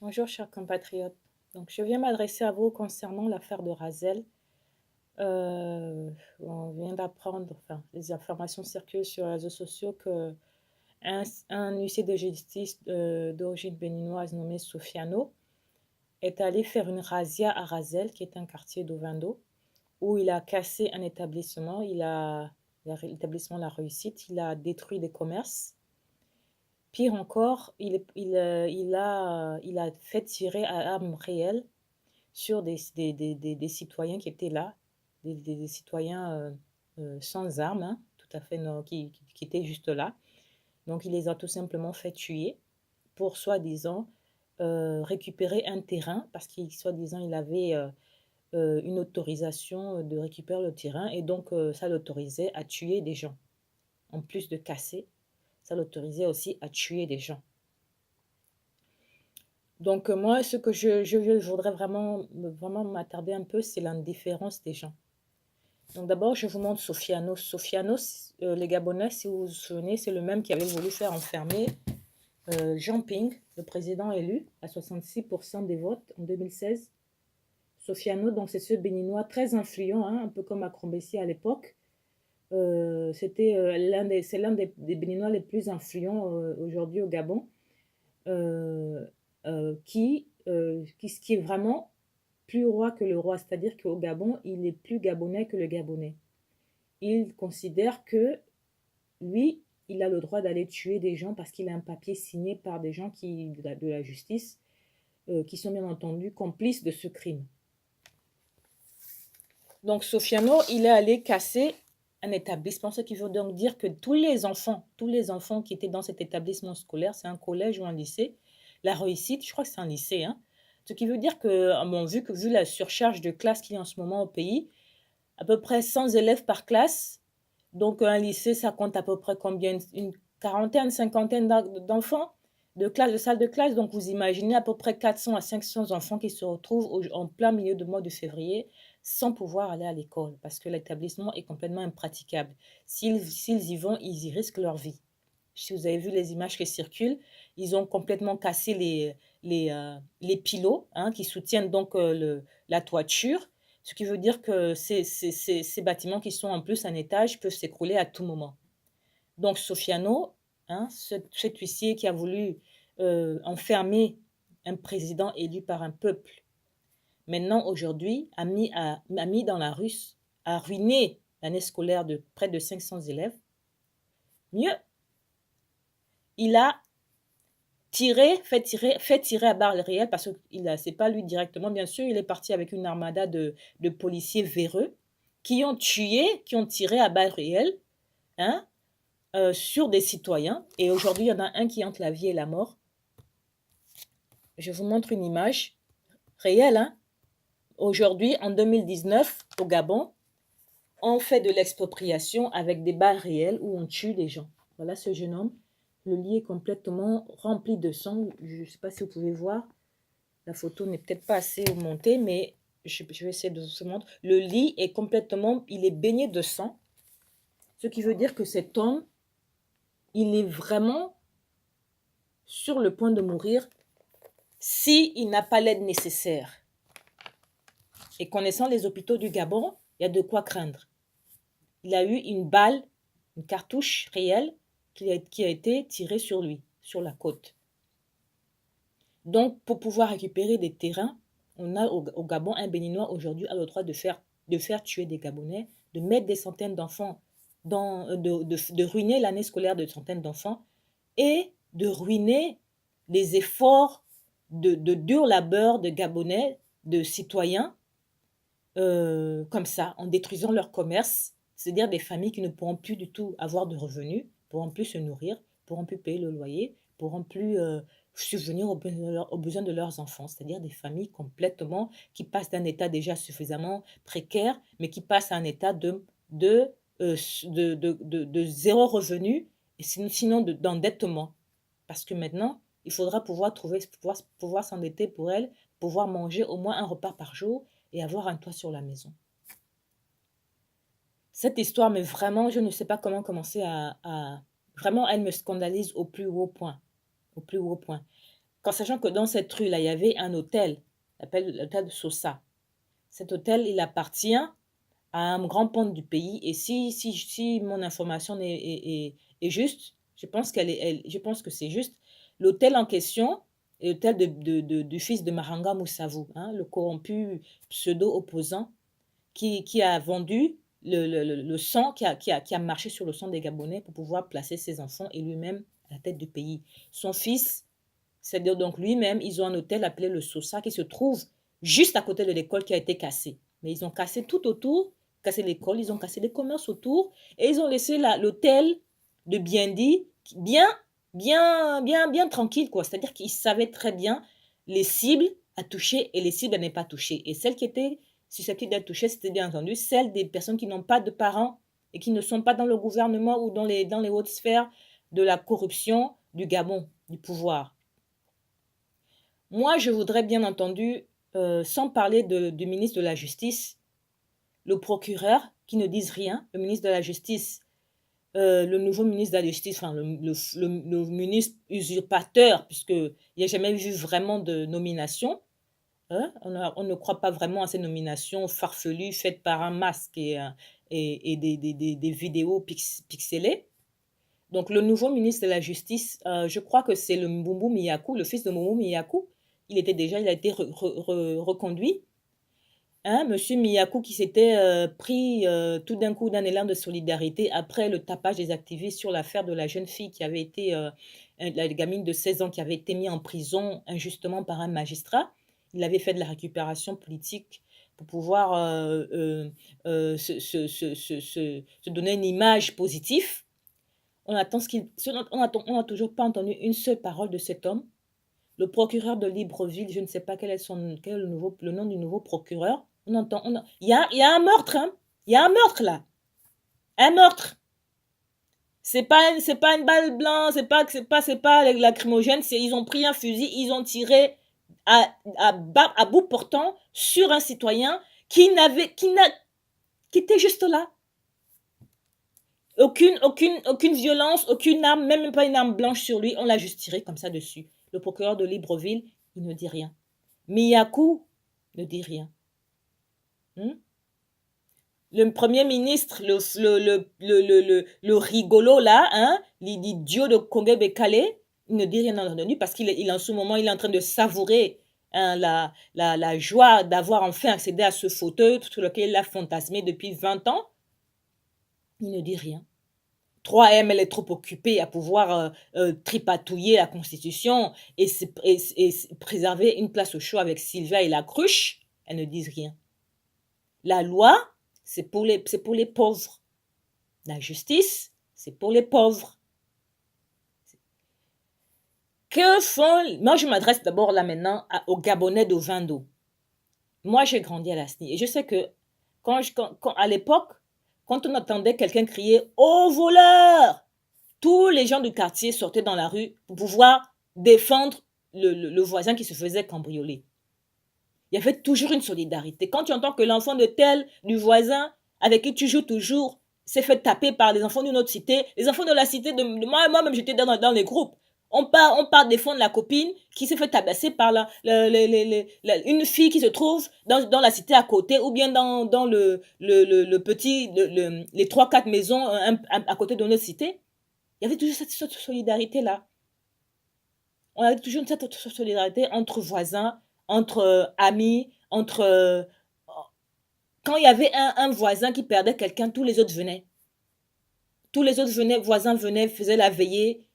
Bonjour chers compatriotes. Donc je viens m'adresser à vous concernant l'affaire de Rasel. On vient d'apprendre, enfin les informations circulent sur les réseaux sociaux que un huissier de justice d'origine béninoise nommé Sofiano est allé faire une razzia à Rasel, qui est un quartier d'Ovando, où il a cassé un établissement, l'établissement La Réussite, il a détruit des commerces. Pire encore, il a fait tirer à armes réelles sur des citoyens qui étaient là, des citoyens sans armes, hein, tout à fait, non, qui étaient juste là. Donc il les a tout simplement fait tuer pour soi-disant récupérer un terrain, parce qu'il soi-disant il avait une autorisation de récupérer le terrain, et donc ça l'autorisait à tuer des gens. En plus de casser, ça l'autorisait aussi à tuer des gens. Donc moi, ce que je voudrais vraiment m'attarder un peu, c'est l'indifférence des gens. Donc d'abord, je vous montre Sofiano. Sofiano, les Gabonais, si vous vous souvenez, c'est le même qui avait voulu faire enfermer Jean Ping, le président élu, à 66% des votes en 2016. Sofiano, donc c'est ce béninois très influent, hein, un peu comme Macron Bessi à l'époque. C'est l'un des béninois les plus influents aujourd'hui au Gabon. euh, qui est vraiment plus roi que le roi, c'est-à-dire qu'au Gabon, il est plus gabonais que le Gabonais. Il considère que lui, il a le droit d'aller tuer des gens parce qu'il a un papier signé par des gens de la justice qui sont bien entendu complices de ce crime. Donc Sofiano, il est allé casser un établissement, ce qui veut donc dire que tous les enfants qui étaient dans cet établissement scolaire, c'est un collège ou un lycée, la réussite, je crois que c'est un lycée, hein, ce qui veut dire que, bon, vu la surcharge de classes qu'il y a en ce moment au pays, à peu près 100 élèves par classe, donc un lycée, ça compte à peu près combien? Une quarantaine, cinquantaine d'enfants de salle de classe. Donc vous imaginez à peu près 400 à 500 enfants qui se retrouvent en plein milieu du mois de février sans pouvoir aller à l'école parce que l'établissement est complètement impraticable. S'ils y vont, ils y risquent leur vie. Si vous avez vu les images qui circulent, ils ont complètement cassé les pilots, hein, qui soutiennent donc la toiture, ce qui veut dire que ces bâtiments qui sont en plus un étage peuvent s'écrouler à tout moment. Donc Sofiano, hein, cet huissier qui a voulu enfermer un président élu par un peuple, maintenant aujourd'hui a mis dans la rue, a ruiné l'année scolaire de près de 500 élèves. Mieux, il a fait tirer à balles réelles, parce que c'est pas lui directement, bien sûr, il est parti avec une armada de policiers véreux qui ont tiré à balles réelles, hein, sur des citoyens. Et aujourd'hui, il y en a un qui est entre la vie et la mort. Je vous montre une image réelle, hein. Aujourd'hui, en 2019, au Gabon, on fait de l'expropriation avec des balles réelles où on tue des gens. Voilà ce jeune homme. Le lit est complètement rempli de sang. Je ne sais pas si vous pouvez voir. La photo n'est peut-être pas assez montée, mais je vais essayer de vous montrer. Le lit est complètement, il est baigné de sang. Ce qui veut dire que cet homme, il est vraiment sur le point de mourir s'il n'a pas l'aide nécessaire. Et connaissant les hôpitaux du Gabon, il y a de quoi craindre. Il a eu une balle, une cartouche réelle qui a été tirée sur lui, sur la côte. Donc, pour pouvoir récupérer des terrains, on a au Gabon, un Béninois aujourd'hui a le droit de faire tuer des Gabonais, de mettre des centaines d'enfants, de ruiner l'année scolaire de centaines d'enfants et de ruiner les efforts de dur labeur de Gabonais, de citoyens, comme ça, en détruisant leur commerce, c'est-à-dire des familles qui ne pourront plus du tout avoir de revenus, pourront plus se nourrir, pourront plus payer le loyer, pourront plus subvenir aux besoins de leurs enfants, c'est-à-dire des familles complètement qui passent d'un état déjà suffisamment précaire, mais qui passent à un état de zéro revenu, et sinon d'endettement. Parce que maintenant, il faudra pouvoir s'endetter pour elles, pouvoir manger au moins un repas par jour et avoir un toit sur la maison. Cette histoire, mais vraiment, je ne sais pas comment commencer vraiment, elle me scandalise au plus haut point. Au plus haut point. sachant que dans cette rue-là, il y avait un hôtel, s'appelle l'hôtel de Sosa. Cet hôtel, il appartient à un grand ponte du pays. Et si mon information est juste, je pense je pense que c'est juste, l'hôtel en question est l'hôtel du fils de Maranga Moussavou, hein, le corrompu pseudo-opposant qui a vendu le sang, qui a marché sur le sang des Gabonais pour pouvoir placer ses enfants et lui-même à la tête du pays. Son fils, c'est-à-dire donc lui-même, ils ont un hôtel appelé le Sosa qui se trouve juste à côté de l'école qui a été cassée. Mais ils ont cassé tout autour, cassé l'école, ils ont cassé les commerces autour et ils ont laissé l'hôtel de Biendi bien tranquille, quoi. C'est-à-dire qu'ils savaient très bien les cibles à toucher et les cibles à ne pas toucher. Et celles qui étaient susceptibles d'être touchées, c'était bien entendu celles des personnes qui n'ont pas de parents et qui ne sont pas dans le gouvernement ou dans les hautes sphères de la corruption du Gabon, du pouvoir. Moi, je voudrais bien entendu, sans parler du ministre de la Justice, le procureur qui ne dise rien, le ministre de la Justice, le nouveau ministre de la Justice, enfin le ministre usurpateur, puisqu'il n'y a jamais eu vraiment de nomination. Hein? On ne croit pas vraiment à ces nominations farfelues faites par un masque et des vidéos pixelées. Donc le nouveau ministre de la Justice, je crois que c'est le Mbumbu Miyaku, le fils de Mbumbu Miyaku. Il a été reconduit. Hein, Monsieur Miyaku qui s'était pris tout d'un coup d'un élan de solidarité après le tapage des activistes sur l'affaire de la jeune fille qui avait été, la gamine de 16 ans qui avait été mise en prison injustement par un magistrat. Il avait fait de la récupération politique pour pouvoir se donner une image positive. On n'a toujours pas entendu une seule parole de cet homme. Le procureur de Libreville, je ne sais pas quel est le nom du nouveau procureur. Il y a un meurtre, hein. Il y a un meurtre là. Un meurtre. C'est pas une balle blanche, c'est pas lacrymogène, ils ont pris un fusil, ils ont tiré à bout portant sur un citoyen qui était juste là. Aucune violence, aucune arme, même pas une arme blanche sur lui, on l'a juste tiré comme ça dessus. Le procureur de Libreville, il ne dit rien. Miyaku ne dit rien. Le premier ministre, le rigolo là, hein, l'idiot de Kongé Bekale, il ne dit rien entendu parce en ce moment, il est en train de savourer hein, la joie d'avoir enfin accédé à ce fauteuil sur lequel il a fantasmé depuis 20 ans. Il ne dit rien. 3M, elle est trop occupée à pouvoir tripatouiller la Constitution et préserver une place au chaud avec Sylvia et la cruche. Elles ne disent rien. La loi, c'est pour les pauvres. La justice, c'est pour les pauvres. Que font... Moi, je m'adresse d'abord là maintenant aux Gabonais d'Ovando. Moi, j'ai grandi à la SNI et je sais que à l'époque, quand on entendait quelqu'un crier « Au voleur !», tous les gens du quartier sortaient dans la rue pour pouvoir défendre le voisin qui se faisait cambrioler. Il y avait toujours une solidarité. Quand tu entends que l'enfant de tel, du voisin, avec qui tu joues toujours, s'est fait taper par les enfants d'une autre cité, les enfants de la cité de moi-même, j'étais dans les groupes. On part défendre la copine qui s'est fait tabasser par une fille qui se trouve dans la cité à côté ou bien dans les 3-4 maisons à côté de notre cité. Il y avait toujours cette solidarité-là. On avait toujours cette solidarité entre voisins, entre amis, quand il y avait un voisin qui perdait quelqu'un, tous les autres venaient. Tous les autres voisins venaient, faisaient la veillée.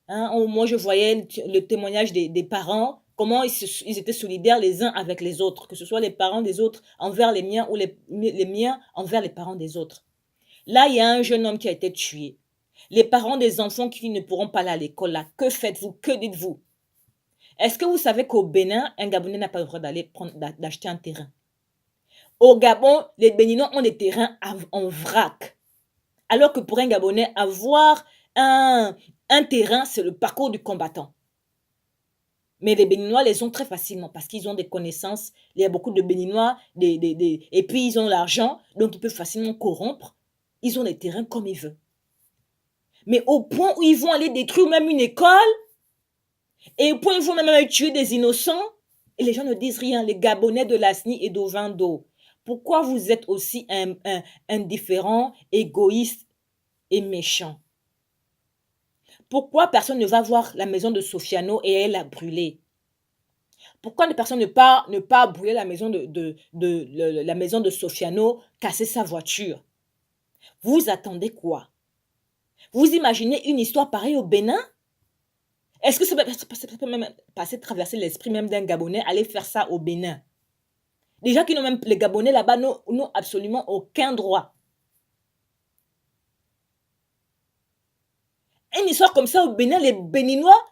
Hein, moi, je voyais le témoignage des parents, comment ils étaient solidaires les uns avec les autres, que ce soit les parents des autres envers les miens ou les miens envers les parents des autres. Là, il y a un jeune homme qui a été tué. Les parents des enfants qui ne pourront pas aller à l'école, là, que faites-vous? Que dites-vous? Est-ce que vous savez qu'au Bénin, un Gabonais n'a pas le droit d'acheter un terrain? Au Gabon, les Béninois ont des terrains en vrac. Alors que pour un Gabonais, avoir un terrain, c'est le parcours du combattant. Mais les Béninois les ont très facilement parce qu'ils ont des connaissances. Il y a beaucoup de Béninois, et puis ils ont l'argent, donc ils peuvent facilement corrompre. Ils ont des terrains comme ils veulent. Mais au point où ils vont aller détruire même une école, Et puis, ils vont même tuer des innocents. Et les gens ne disent rien. Les Gabonais de Lasni et d'Ovando. Pourquoi vous êtes aussi indifférents, égoïstes et méchants? Pourquoi personne ne va voir la maison de Sofiano et elle a brûlé? Pourquoi personne ne pas brûler la maison la maison de Sofiano, casser sa voiture? Vous attendez quoi? Vous imaginez une histoire pareille au Bénin? Est-ce que ça peut même passer, traverser l'esprit même d'un Gabonais, aller faire ça au Bénin? Déjà qui n'ont même, les Gabonais là-bas n'ont absolument aucun droit. Une histoire comme ça au Bénin, les Béninois,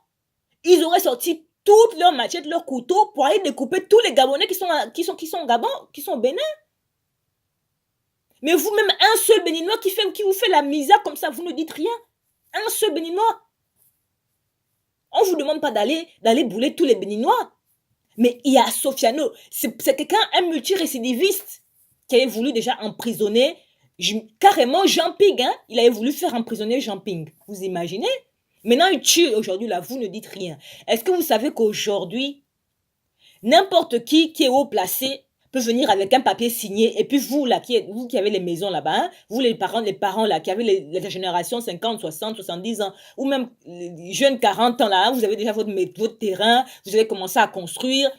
ils auraient sorti toutes leurs machettes, leurs couteaux pour aller découper tous les Gabonais qui sont au Gabon, qui sont au Bénin. Mais vous-même, un seul Béninois qui vous fait la misère comme ça, vous ne dites rien. Un seul Béninois. On ne vous demande pas d'aller bouler tous les Béninois. Mais il y a Sofiano. C'est quelqu'un, un multirécidiviste, qui avait voulu déjà emprisonner carrément Jean Ping. Hein? Il avait voulu faire emprisonner Jean Ping. Vous imaginez? Maintenant, il tue aujourd'hui, là, vous ne dites rien. Est-ce que vous savez qu'aujourd'hui, n'importe qui est haut placé peut venir avec un papier signé, et puis vous, là, vous qui avez les maisons là-bas, hein, vous les parents là, qui avez la génération 50, 60, 70 ans, ou même les jeunes 40 ans là, hein, vous avez déjà votre terrain, vous avez commencé à construire,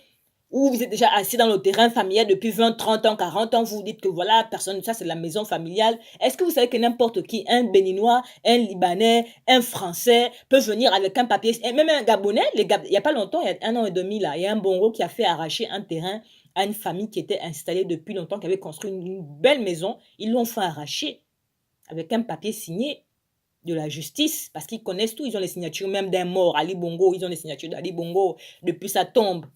ou vous êtes déjà assis dans le terrain familial depuis 20, 30 ans, 40 ans, vous dites que voilà, personne, ça c'est la maison familiale. Est-ce que vous savez que n'importe qui, un Béninois, un Libanais, un Français, peut venir avec un papier, et même un Gabonais, il n'y a pas longtemps, il y a 1 an et demi là, il y a un Bongo qui a fait arracher un terrain à une famille qui était installée depuis longtemps, qui avait construit une belle maison, ils l'ont fait arracher avec un papier signé de la justice, parce qu'ils connaissent tout, ils ont les signatures même d'un mort, Ali Bongo, ils ont les signatures d'Ali Bongo depuis sa tombe.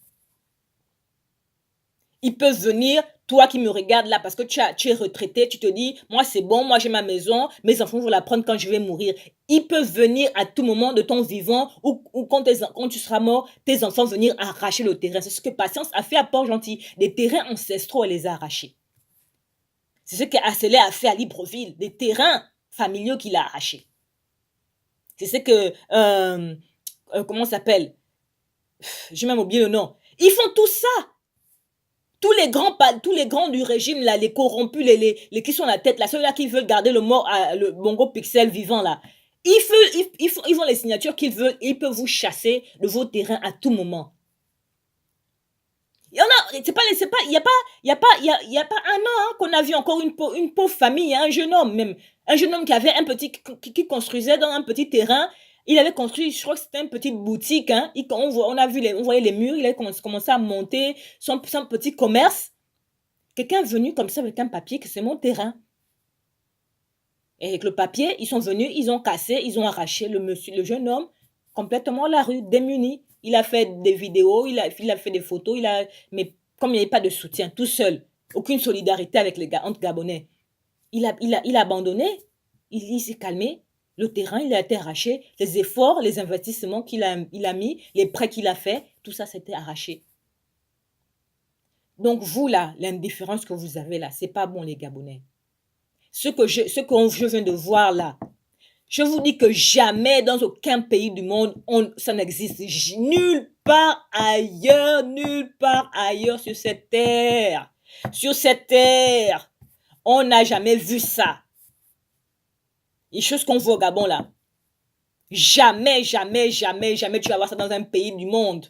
Ils peuvent venir, toi qui me regardes là, parce que tu es retraité, tu te dis, moi c'est bon, moi j'ai ma maison, mes enfants vont la prendre quand je vais mourir. Ils peuvent venir à tout moment de ton vivant, ou quand tu seras mort, tes enfants venir arracher le terrain. C'est ce que Patience a fait à Port-Gentil. Des terrains ancestraux, elle les a arrachés. C'est ce qu'Asselé a fait à Libreville, des terrains familiaux qu'il a arrachés. C'est ce que, comment ça s'appelle? J'ai même oublié le nom. Ils font tout ça. Tous les grands du régime, là, les corrompus, les qui sont à la tête, là, ceux-là qui veulent garder le Bongo Pixel vivant, là, ils font les signatures qu'ils veulent, ils peuvent vous chasser de vos terrains à tout moment. Il y en a, il y a pas 1 an hein, qu'on a vu encore une pauvre famille, hein, un jeune homme qui avait qui construisait dans un petit terrain. Il avait construit, je crois que c'était une petite boutique. Hein. On voyait les murs, il avait commencé à monter son petit commerce. Quelqu'un est venu comme ça avec un papier que c'est mon terrain. Et avec le papier, ils sont venus, ils ont cassé, ils ont arraché le jeune homme complètement à la rue, démuni. Il a fait des vidéos, il a fait des photos, mais comme il n'y avait pas de soutien, tout seul, aucune solidarité avec les entre Gabonais, il a abandonné, il s'est calmé. Le terrain, il a été arraché. Les efforts, les investissements qu'il a mis, les prêts qu'il a fait, tout ça s'était arraché. Donc vous, là, l'indifférence que vous avez là, c'est pas bon, les Gabonais. Ce que je viens de voir là, je vous dis que jamais dans aucun pays du monde, ça n'existe nulle part ailleurs sur cette terre. Sur cette terre, on n'a jamais vu ça. Les choses qu'on voit au Gabon là, jamais tu vas voir ça dans un pays du monde.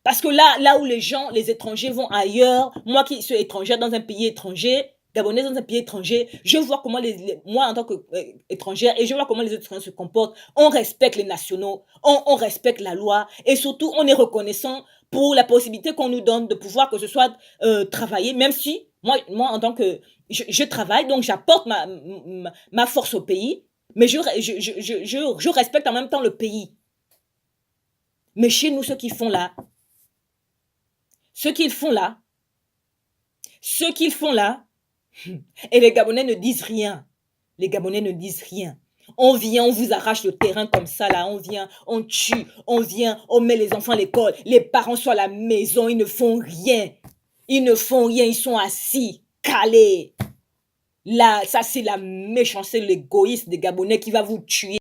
Parce que là où les étrangers vont ailleurs, moi qui suis étrangère dans un pays étranger, Gabonais dans un pays étranger, je vois comment moi en tant qu'étrangère, et je vois comment les étrangers se comportent. On respecte les nationaux, on respecte la loi, et surtout on est reconnaissant pour la possibilité qu'on nous donne de pouvoir que ce soit travailler, même si moi en tant que je travaille, donc j'apporte ma force au pays, mais je respecte en même temps le pays. Mais chez nous, ce qu'ils font là, et les Gabonais ne disent rien. On vient, on vous arrache le terrain comme ça là, on vient, on tue, on met les enfants à l'école, les parents sont à la maison, ils ne font rien, ils sont assis, calés. Là, ça c'est la méchanceté, l'égoïsme des Gabonais qui va vous tuer.